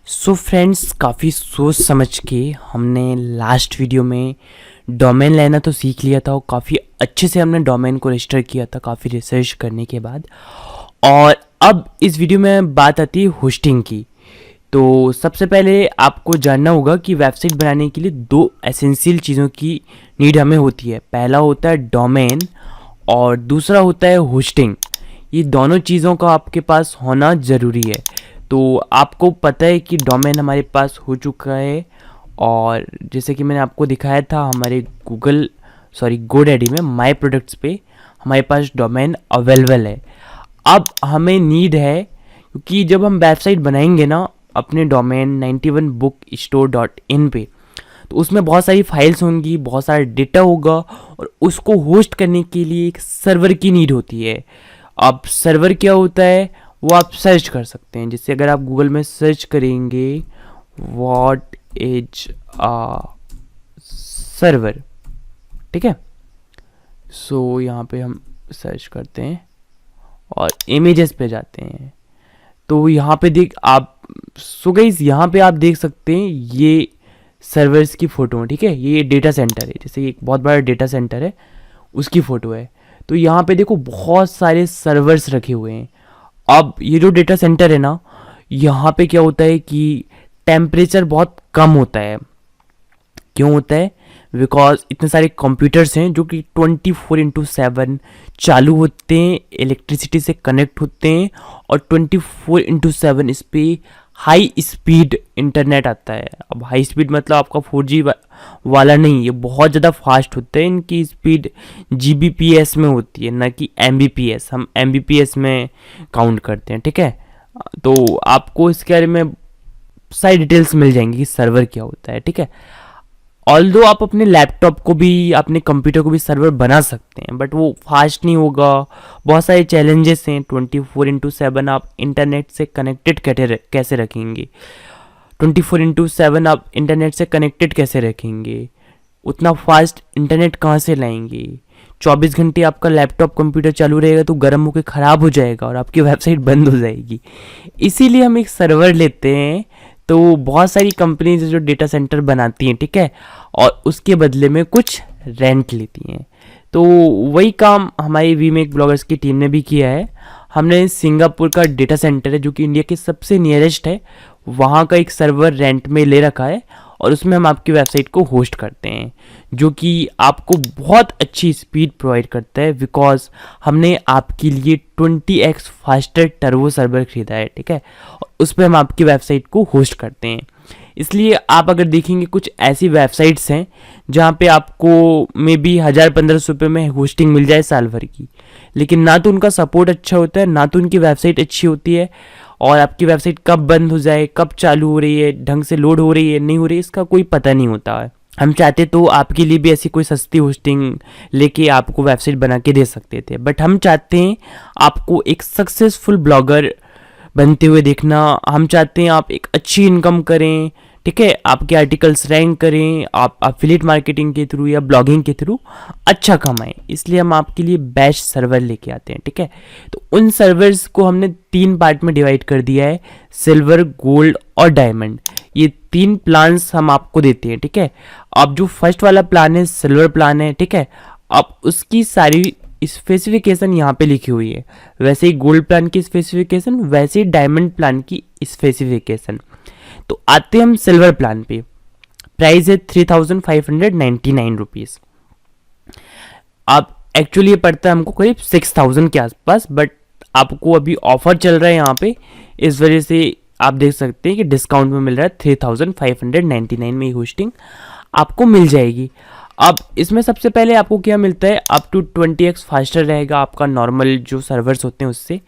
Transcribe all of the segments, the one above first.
So friends, काफ़ी सोच समझ के हमने लास्ट वीडियो में डोमेन लेना तो सीख लिया था और काफ़ी अच्छे से हमने डोमेन को रजिस्टर किया था काफ़ी रिसर्च करने के बाद। और अब इस वीडियो में बात आती है होस्टिंग की। तो सबसे पहले आपको जानना होगा कि वेबसाइट बनाने के लिए दो एसेंशियल चीज़ों की नीड हमें होती है। पहला होता है डोमेन और दूसरा होता है होस्टिंग। ये दोनों चीज़ों का आपके पास होना ज़रूरी है। तो आपको पता है कि डोमेन हमारे पास हो चुका है और जैसे कि मैंने आपको दिखाया था हमारे GoDaddy में माय प्रोडक्ट्स पे हमारे पास डोमेन अवेलेबल है। अब हमें नीड है क्योंकि जब हम वेबसाइट बनाएंगे ना अपने डोमेन 91bookstore.in पे, तो उसमें बहुत सारी फाइल्स होंगी, बहुत सारा डेटा होगा और उसको होस्ट करने के लिए एक सर्वर की नीड होती है। अब सर्वर क्या होता है वो आप सर्च कर सकते हैं। जैसे अगर आप गूगल में सर्च करेंगे व्हाट इज अ सर्वर, ठीक है। सो यहाँ पे हम सर्च करते हैं और इमेजेस पे जाते हैं। तो यहाँ पे गाइस यहाँ पे आप देख सकते हैं ये सर्वर्स की फ़ोटो है, ठीक है। ये डेटा सेंटर है, जैसे एक बहुत बड़ा डेटा सेंटर है उसकी फ़ोटो है। तो यहाँ पे देखो बहुत सारे सर्वर्स रखे हुए हैं। अब ये जो डेटा सेंटर है ना, यहाँ पे क्या होता है कि टेम्परेचर बहुत कम होता है। क्यों होता है? बिकॉज इतने सारे कंप्यूटर्स हैं जो कि 24/7 चालू होते हैं, इलेक्ट्रिसिटी से कनेक्ट होते हैं और 24/7 इस पर हाई स्पीड इंटरनेट आता है। अब हाई स्पीड मतलब आपका 4G वाला नहीं, ये बहुत ज़्यादा फास्ट होता है। इनकी स्पीड Gbps में होती है, ना कि Mbps। हम Mbps में काउंट करते हैं, ठीक है। तो आपको इसके बारे में सारी डिटेल्स मिल जाएंगी कि सर्वर क्या होता है, ठीक है। ऑल्दो आप अपने लैपटॉप को भी, अपने कंप्यूटर को भी सर्वर बना सकते हैं, बट वो फास्ट नहीं होगा। बहुत सारे चैलेंजेस हैं। 24/7 आप इंटरनेट से कनेक्टेड कैसे रखेंगे? 24/7 आप इंटरनेट से कनेक्टेड कैसे रखेंगे? उतना फास्ट इंटरनेट कहाँ से लाएंगे? 24 घंटे आपका लैपटॉप कंप्यूटर चालू रहेगा तो गर्म होकर ख़राब हो जाएगा और आपकी वेबसाइट बंद हो जाएगी। इसीलिए हम एक सर्वर लेते हैं। तो बहुत सारी कंपनीज जो डेटा सेंटर बनाती हैं, ठीक है, और उसके बदले में कुछ रेंट लेती हैं। तो वही काम हमारी वीमेक ब्लॉगर्स की टीम ने भी किया है। हमने सिंगापुर का डेटा सेंटर है जो कि इंडिया के सबसे नियरेस्ट है, वहाँ का एक सर्वर रेंट में ले रखा है और उसमें हम आपकी वेबसाइट को होस्ट करते हैं, जो कि आपको बहुत अच्छी स्पीड प्रोवाइड करता है। बिकॉज हमने आपके लिए 20x फास्टर टर्बो सर्वर खरीदा है, ठीक है, और उस पर हम आपकी वेबसाइट को होस्ट करते हैं। इसलिए आप अगर देखेंगे कुछ ऐसी वेबसाइट्स हैं जहाँ पे आपको मे बी 1000-1500 रुपये में होस्टिंग मिल जाए साल भर की, लेकिन ना तो उनका सपोर्ट अच्छा होता है, ना तो उनकी वेबसाइट अच्छी होती है, और आपकी वेबसाइट कब बंद हो जाए, कब चालू हो रही है, ढंग से लोड हो रही है नहीं हो रही है, इसका कोई पता नहीं होता है। हम चाहते तो आपके लिए भी ऐसी कोई सस्ती होस्टिंग लेके आपको वेबसाइट बना के दे सकते थे, बट हम चाहते हैं आपको एक सक्सेसफुल ब्लॉगर बनते हुए देखना। हम चाहते हैं आप एक अच्छी इनकम करें, ठीक है, आपके आर्टिकल्स रैंक करें, आप एफिलिएट मार्केटिंग के थ्रू या ब्लॉगिंग के थ्रू अच्छा कमाएं। इसलिए हम आपके लिए बेस्ट सर्वर लेके आते हैं, ठीक है। तो उन सर्वर्स को हमने 3 पार्ट में डिवाइड कर दिया है, सिल्वर, गोल्ड और डायमंड। ये 3 प्लान्स हम आपको देते हैं, ठीक है। अब जो फर्स्ट वाला प्लान है सिल्वर प्लान है, ठीक है, अब उसकी सारी स्पेसिफिकेशन यहाँ पे लिखी हुई है। वैसे ही गोल्ड प्लान की स्पेसिफिकेशन, वैसे ही डायमंड प्लान की स्पेसिफिकेशन। तो आते हैं हम सिल्वर प्लान पे। प्राइस है 3599 रुपीज़। अब एक्चुअली ये पड़ता है हमको करीब 6000 के आसपास, बट आपको अभी ऑफर चल रहा है यहाँ पे, इस वजह से आप देख सकते हैं कि डिस्काउंट में मिल रहा है। 3599 में होस्टिंग आपको मिल जाएगी। अब इसमें सबसे पहले आपको क्या मिलता है, अप टू 20x फास्टर रहेगा आपका नॉर्मल जो सर्वर्स होते हैं उससे।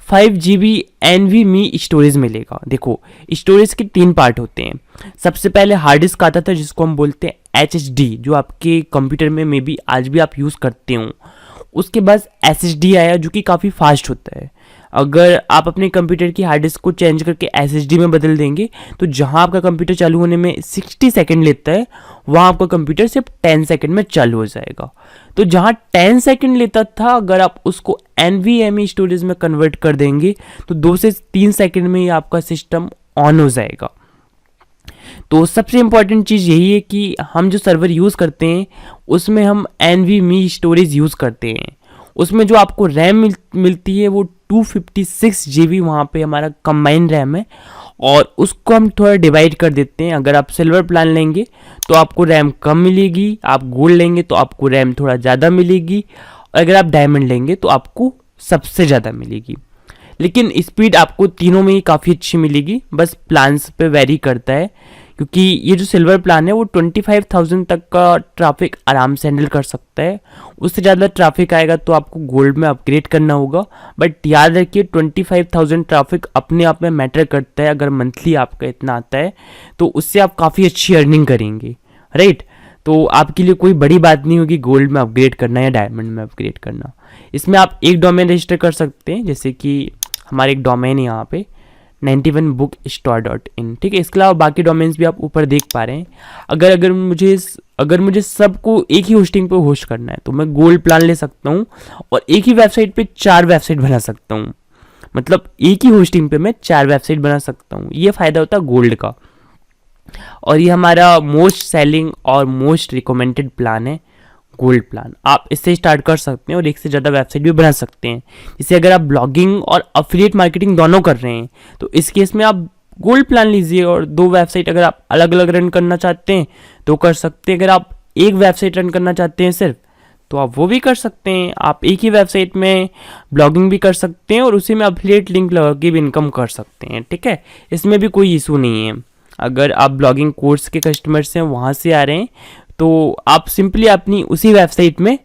5GB NVMe स्टोरेज मिलेगा। देखो, स्टोरेज के 3 पार्ट होते हैं। सबसे पहले हार्ड डिस्क आता था जिसको हम बोलते हैं HDD, जो आपके कंप्यूटर में मे बी आज भी आप यूज़ करते हो। उसके बाद SSD आया जो कि काफ़ी फास्ट होता है। अगर आप अपने कंप्यूटर की हार्ड डिस्क को चेंज करके SSD में बदल देंगे तो जहां आपका कंप्यूटर चालू होने में 60 सेकंड लेता है, वहां आपका कंप्यूटर सिर्फ 10 सेकंड में चालू हो जाएगा। तो जहां 10 सेकंड लेता था, अगर आप उसको NVMe स्टोरेज में कन्वर्ट कर देंगे तो 2 से 3 सेकंड में ही आपका सिस्टम ऑन हो जाएगा। तो सबसे इम्पॉर्टेंट चीज़ यही है कि हम जो सर्वर यूज़ करते हैं उसमें हम NVMe स्टोरेज यूज़ करते हैं। उसमें जो आपको रैम मिलती है वो 256 GB वहाँ पे हमारा कंबाइंड रैम है, और उसको हम थोड़ा डिवाइड कर देते हैं। अगर आप सिल्वर प्लान लेंगे तो आपको रैम कम मिलेगी, आप गोल्ड लेंगे तो आपको रैम थोड़ा ज़्यादा मिलेगी, और अगर आप डायमंड लेंगे तो आपको सबसे ज़्यादा मिलेगी। लेकिन स्पीड आपको तीनों में ही काफ़ी अच्छी मिलेगी, बस प्लान्स पे वेरी करता है, क्योंकि ये जो सिल्वर प्लान है वो 25,000 तक का ट्रैफिक आराम से हैंडल कर सकता है। उससे ज़्यादा ट्रैफिक आएगा तो आपको गोल्ड में अपग्रेड करना होगा। बट याद रखिए 25,000 ट्रैफिक अपने आप में मैटर करता है। अगर मंथली आपका इतना आता है तो उससे आप काफ़ी अच्छी अर्निंग करेंगे, राइट। तो आपके लिए कोई बड़ी बात नहीं होगी गोल्ड में अपग्रेड करना या डायमंड में अपग्रेड करना। इसमें आप एक डोमेन रजिस्टर कर सकते हैं, जैसे कि हमारे एक डोमेन है यहाँ पे 91bookstore.in, ठीक है। इसके अलावा बाकी डोमेन्स भी आप ऊपर देख पा रहे हैं। अगर मुझे सबको एक ही होस्टिंग पे होस्ट करना है तो मैं गोल्ड प्लान ले सकता हूँ और एक ही वेबसाइट पे 4 वेबसाइट बना सकता हूँ। मतलब एक ही होस्टिंग पे मैं 4 वेबसाइट बना सकता हूँ। ये फ़ायदा होता है गोल्ड का। और ये हमारा मोस्ट सेलिंग और मोस्ट रिकमेंडेड प्लान है गोल्ड प्लान। आप इससे स्टार्ट कर सकते हैं और एक से ज़्यादा वेबसाइट भी बना सकते हैं। जैसे अगर आप ब्लॉगिंग और अफिलिएट मार्केटिंग दोनों कर रहे हैं तो इस केस में आप गोल्ड प्लान लीजिए, और 2 वेबसाइट अगर आप अलग अलग रन करना चाहते हैं तो कर सकते हैं। अगर आप एक वेबसाइट रन करना चाहते हैं सिर्फ, तो आप वो भी कर सकते हैं। आप एक ही वेबसाइट में ब्लॉगिंग भी कर सकते हैं और उसी में अफिलिएट लिंक लगा के भी इनकम कर सकते हैं, ठीक है। इसमें भी कोई इशू नहीं है। अगर आप ब्लॉगिंग कोर्स के कस्टमर्स हैं, वहाँ से आ रहे हैं, तो आप सिंपली अपनी उसी वेबसाइट में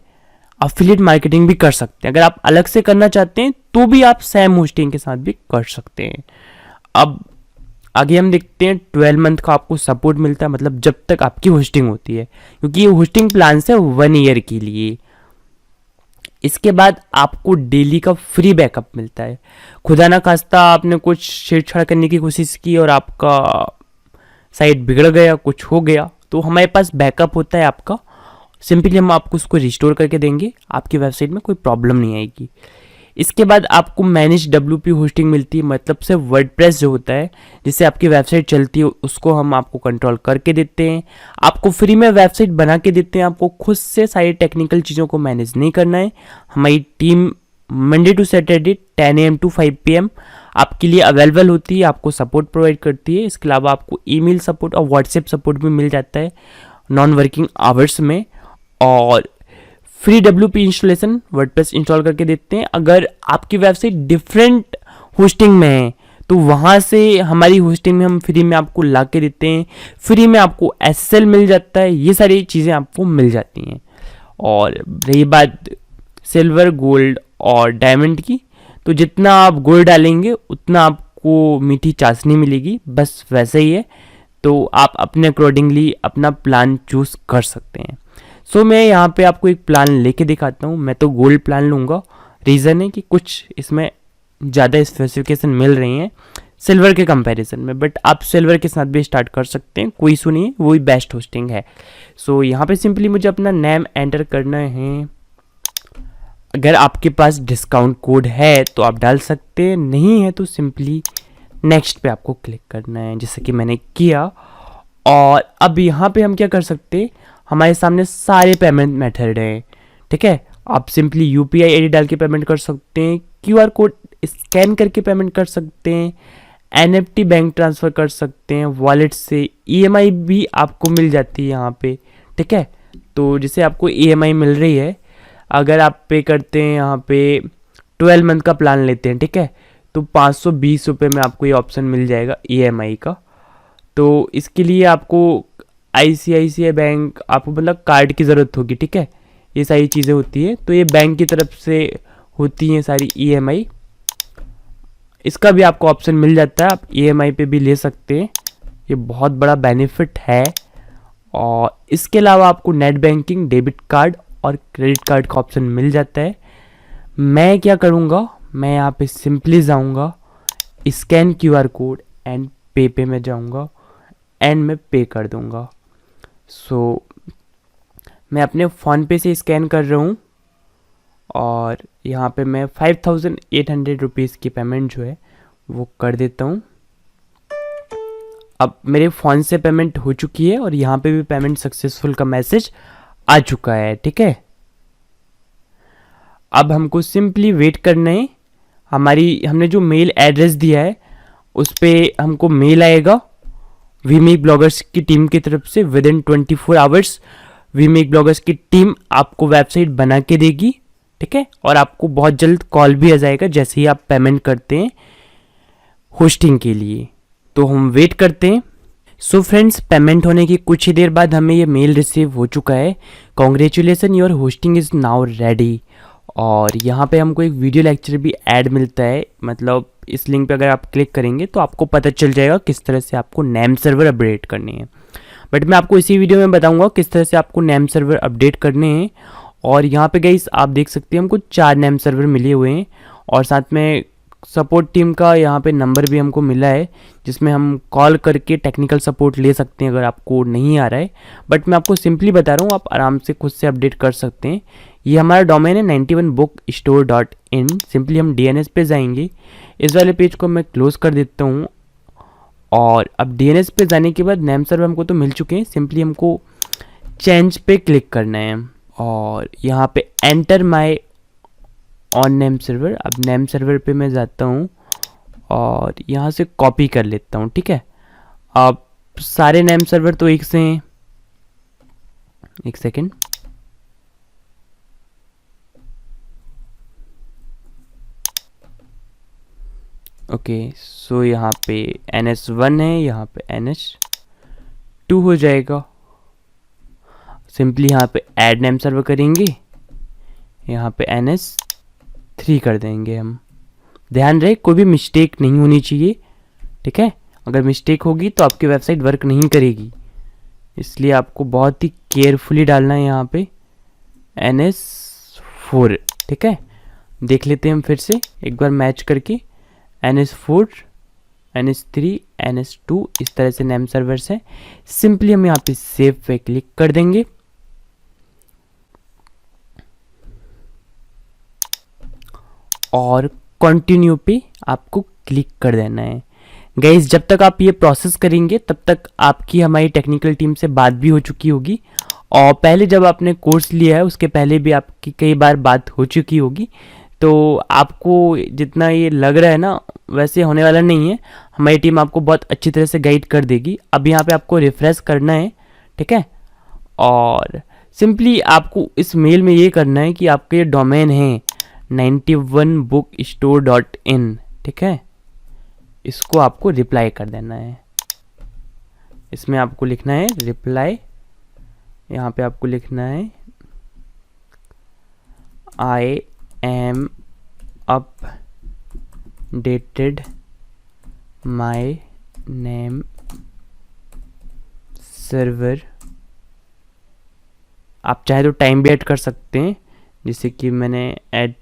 अफिलिएट मार्केटिंग भी कर सकते हैं। अगर आप अलग से करना चाहते हैं तो भी आप सैम होस्टिंग के साथ भी कर सकते हैं। अब आगे हम देखते हैं 12 मंथ का आपको सपोर्ट मिलता है, मतलब जब तक आपकी होस्टिंग होती है, क्योंकि ये होस्टिंग प्लान है 1 ईयर के लिए। इसके बाद आपको डेली का फ्री बैकअप मिलता है। खुदा ना खास्ता आपने कुछ छेड़छाड़ करने की कोशिश की और आपका साइट बिगड़ गया, कुछ हो गया, तो हमारे पास बैकअप होता है आपका। सिंपली हम आपको उसको रिस्टोर करके देंगे, आपकी वेबसाइट में कोई प्रॉब्लम नहीं आएगी। इसके बाद आपको मैनेज WP होस्टिंग मिलती है, मतलब से वर्डप्रेस जो होता है जिससे आपकी वेबसाइट चलती है उसको हम आपको कंट्रोल करके देते हैं। आपको फ्री में वेबसाइट बना के देते हैं। आपको खुद से सारी टेक्निकल चीज़ों को मैनेज नहीं करना है। हमारी team Monday to Saturday 10 AM to 5 PM आपके लिए अवेलेबल होती है, आपको सपोर्ट प्रोवाइड करती है। इसके अलावा आपको ईमेल सपोर्ट और व्हाट्सएप सपोर्ट भी मिल जाता है नॉन वर्किंग आवर्स में, और free WP installation WordPress install करके देते हैं। अगर आपकी वेबसाइट डिफरेंट होस्टिंग में है तो वहाँ से हमारी होस्टिंग में हम फ्री में आपको ला के देते हैं। फ्री में आपको SSL मिल जाता है, ये सारी चीज़ें आपको मिल जाती हैं। और रही बात सिल्वर, गोल्ड और डायमंड की, तो जितना आप गोल्ड डालेंगे उतना आपको मीठी चाशनी मिलेगी, बस वैसे ही है। तो आप अपने अकॉर्डिंगली अपना प्लान चूज़ कर सकते हैं। सो मैं यहाँ पे आपको एक प्लान लेके दिखाता हूँ। मैं तो गोल्ड प्लान लूँगा, रीज़न है कि कुछ इसमें ज़्यादा स्पेसिफिकेशन मिल रही हैं सिल्वर के कंपैरिजन में, बट आप सिल्वर के साथ भी स्टार्ट कर सकते हैं, कोई इशू नहीं है, वही बेस्ट होस्टिंग है। सो यहाँ पे सिंपली मुझे अपना नेम एंटर करना है। अगर आपके पास डिस्काउंट कोड है तो आप डाल सकते हैं, नहीं है तो सिंपली नेक्स्ट पे आपको क्लिक करना है, जैसे कि मैंने किया। और अब यहाँ पे हम क्या कर सकते हैं, हमारे सामने सारे पेमेंट मेथड हैं, ठीक है। आप सिंपली UPI ID डाल के पेमेंट कर सकते हैं, QR कोड स्कैन करके पेमेंट कर सकते हैं, NFT बैंक ट्रांसफ़र कर सकते हैं, वॉलेट से EMI भी आपको मिल जाती है यहाँ पे, ठीक है। तो जैसे आपको EMI मिल रही है, अगर आप पे करते हैं यहाँ पे 12 मंथ का प्लान लेते हैं, ठीक है, तो 520 रुपये में आपको ये ऑप्शन मिल जाएगा EMI का। तो इसके लिए आपको ICICI बैंक, आपको मतलब कार्ड की ज़रूरत होगी, ठीक है। ये सारी चीज़ें होती है, तो ये बैंक की तरफ से होती हैं सारी EMI। इसका भी आपको ऑप्शन मिल जाता है, आप EMI पे भी ले सकते हैं, ये बहुत बड़ा बेनिफिट है। और इसके अलावा आपको नेट बैंकिंग, डेबिट कार्ड और क्रेडिट कार्ड का ऑप्शन मिल जाता है। मैं क्या करूँगा, मैं यहाँ पे सिंपली जाऊँगा स्कैन QR कोड एंड पे में जाऊँगा एंड मैं पे कर दूँगा। सो मैं अपने फ़ोनपे से स्कैन कर रहा हूँ और यहाँ पे मैं 5800 रुपीज़ की पेमेंट जो है वो कर देता हूँ। अब मेरे फ़ोन से पेमेंट हो चुकी है और यहाँ पे भी पेमेंट सक्सेसफुल का मैसेज आ चुका है। ठीक है, अब हमको सिंपली वेट करना है। हमने जो मेल एड्रेस दिया है उस पर हमको मेल आएगा वी मेक ब्लॉगर्स की टीम की तरफ से। Within 24 hours We Make Bloggers की टीम आपको वेबसाइट बना के देगी। ठीक है, और आपको बहुत जल्द कॉल भी आ जाएगा जैसे ही आप पेमेंट करते हैं होस्टिंग के लिए। तो हम वेट करते हैं। सो फ्रेंड्स, पेमेंट होने की कुछ ही देर बाद हमें ये मेल रिसीव हो चुका है, congratulation your hosting is now ready. और यहाँ पे हमको एक वीडियो लेक्चर भी ऐड मिलता है, मतलब इस लिंक पे अगर आप क्लिक करेंगे तो आपको पता चल जाएगा किस तरह से आपको नेम सर्वर अपडेट करने हैं। बट मैं आपको इसी वीडियो में बताऊंगा किस तरह से आपको नेम सर्वर अपडेट करने हैं। और यहाँ पे गाइस आप देख सकते हैं हमको 4 नेम सर्वर मिले हुए हैं और साथ में सपोर्ट टीम का यहाँ पे नंबर भी हमको मिला है जिसमें हम कॉल करके टेक्निकल सपोर्ट ले सकते हैं अगर आपको नहीं आ रहा है। बट मैं आपको सिंपली बता रहा हूँ, आप आराम से खुद से अपडेट कर सकते हैं। ये हमारा डोमेन है 91bookstore.in। सिंपली हम DNS पे जाएंगे। इस वाले पेज को मैं क्लोज कर देता हूँ और अब DNS पे जाने के बाद नेम सर्वर हमको तो मिल चुके हैं। सिंपली हमको चेंज पे क्लिक करना है और यहाँ पे enter my on name server. अब नेम सर्वर पे मैं जाता हूँ और यहाँ से कॉपी कर लेता हूँ। ठीक है, अब सारे नेम सर्वर तो एक से हैं। एक सेकेंड, ओके। सो यहाँ पे NS1 है, यहाँ पे NS2 हो जाएगा। सिंपली यहाँ पे ऐड नेम सर्वर करेंगे, यहाँ पे NS3 कर देंगे हम। ध्यान रहे कोई भी मिस्टेक नहीं होनी चाहिए। ठीक है, अगर मिस्टेक होगी तो आपकी वेबसाइट वर्क नहीं करेगी, इसलिए आपको बहुत ही केयरफुली डालना है यहाँ पे NS4। ठीक है, देख लेते हैं हम फिर से एक बार मैच करके। NS4, NS3, NS2 इस तरह से नेम सर्वर्स है। सिंपली हम यहाँ पे सेव पे क्लिक कर देंगे और कंटिन्यू पे आपको क्लिक कर देना है। गाइस, जब तक आप ये प्रोसेस करेंगे तब तक आपकी हमारी टेक्निकल टीम से बात भी हो चुकी होगी और पहले जब आपने कोर्स लिया है उसके पहले भी आपकी कई बार बात हो चुकी होगी। तो आपको जितना ये लग रहा है ना वैसे होने वाला नहीं है। हमारी टीम आपको बहुत अच्छी तरह से गाइड कर देगी। अब यहाँ पे आपको रिफ्रेश करना है। ठीक है, और सिंपली आपको इस मेल में ये करना है कि आपका ये डोमेन है 91bookstore.in। ठीक है, इसको आपको रिप्लाई कर देना है। इसमें आपको लिखना है रिप्लाई। यहाँ पे आपको लिखना है I am updated my name server. आप चाहे तो टाइम भी ऐड कर सकते हैं, जैसे कि मैंने ऐड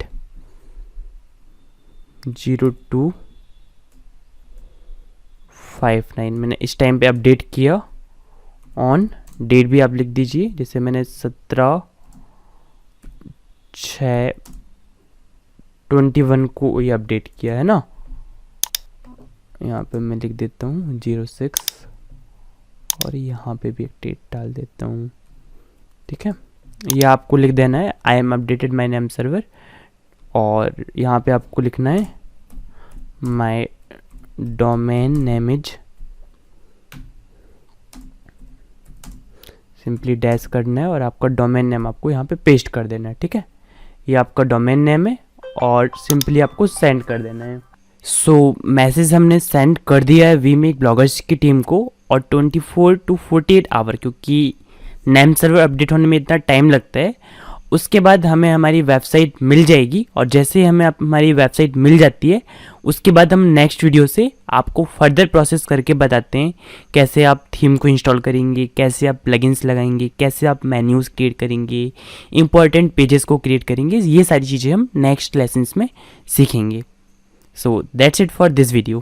0259 मैंने इस टाइम पे अपडेट किया। ऑन डेट भी आप लिख दीजिए, जैसे मैंने 17/6/21 को ये अपडेट किया है ना। यहाँ पे मैं लिख देता हूँ 06 और यहाँ पे भी एक डेट डाल देता हूँ। ठीक है, ये आपको लिख देना है I am updated my name server और यहाँ पे आपको लिखना है माई domain name is, simply dash करना है और आपका डोमेन नेम आपको यहाँ पे पेस्ट कर देना है। ठीक है, ये आपका डोमेन नेम है और सिंपली आपको सेंड कर देना है। सो मैसेज हमने सेंड कर दिया है वी मेक ब्लॉगर्स की टीम को और 24 to 48 आवर, क्योंकि नेम सर्वर अपडेट होने में इतना टाइम लगता है, उसके बाद हमें हमारी वेबसाइट मिल जाएगी। और जैसे ही हमें हमारी वेबसाइट मिल जाती है उसके बाद हम नेक्स्ट वीडियो से आपको फर्दर प्रोसेस करके बताते हैं कैसे आप थीम को इंस्टॉल करेंगे, कैसे आप प्लगइन्स लगाएंगे, कैसे आप मेन्यूज़ क्रिएट करेंगे, इंपॉर्टेंट पेजेस को क्रिएट करेंगे। ये सारी चीज़ें हम नेक्स्ट लेसन्स में सीखेंगे। So that's it for this video.